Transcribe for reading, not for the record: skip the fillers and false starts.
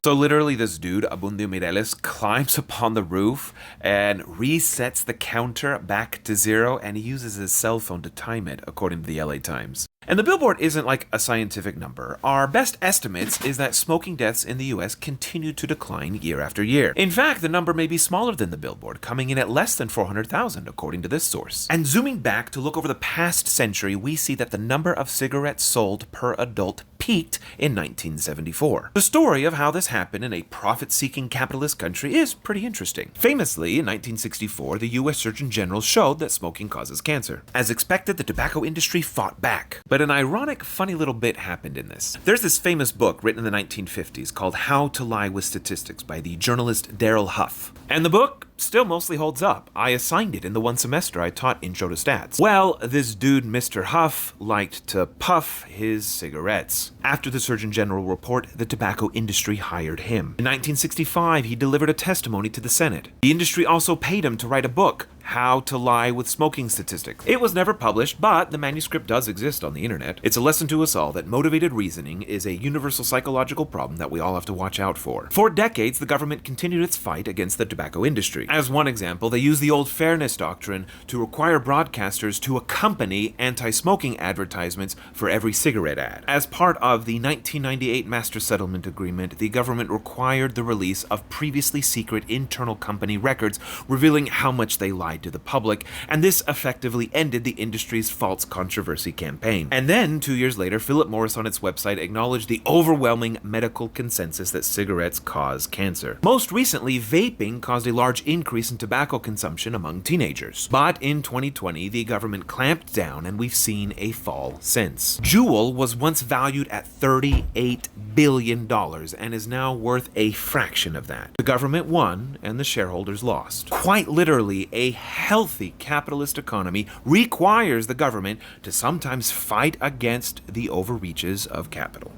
So literally this dude, Abundio Mireles, climbs upon the roof and resets the counter back to zero, and he uses his cell phone to time it, according to the LA Times. And the billboard isn't like a scientific number. Our best estimates is that smoking deaths in the US continue to decline year after year. In fact, the number may be smaller than the billboard, coming in at less than 400,000, according to this source. And zooming back to look over the past century, we see that the number of cigarettes sold per adult peaked in 1974. The story of how this happened in a profit-seeking capitalist country is pretty interesting. Famously, in 1964, the US Surgeon General showed that smoking causes cancer. As expected, the tobacco industry fought back. But an ironic, funny little bit happened in this. There's this famous book written in the 1950s called How to Lie with Statistics by the journalist Darrell Huff. And the book still mostly holds up. I assigned it in the one semester I taught Intro to Stats. Well, this dude, Mr. Huff, liked to puff his cigarettes. After the Surgeon General report, the tobacco industry hired him. In 1965, he delivered a testimony to the Senate. The industry also paid him to write a book, How to Lie with Smoking Statistics. It was never published, but the manuscript does exist on the internet. It's a lesson to us all that motivated reasoning is a universal psychological problem that we all have to watch out for. For decades, the government continued its fight against the tobacco industry. As one example, they used the old fairness doctrine to require broadcasters to accompany anti-smoking advertisements for every cigarette ad. As part of the 1998 Master Settlement Agreement, the government required the release of previously secret internal company records revealing how much they lied to the public, and this effectively ended the industry's false controversy campaign. And then, 2 years later, Philip Morris on its website acknowledged the overwhelming medical consensus that cigarettes cause cancer. Most recently, vaping caused a large increase in tobacco consumption among teenagers. But in 2020, the government clamped down and we've seen a fall since. Juul was once valued at $38 billion and is now worth a fraction of that. The government won and the shareholders lost. Quite literally, a healthy capitalist economy requires the government to sometimes fight against the overreaches of capital.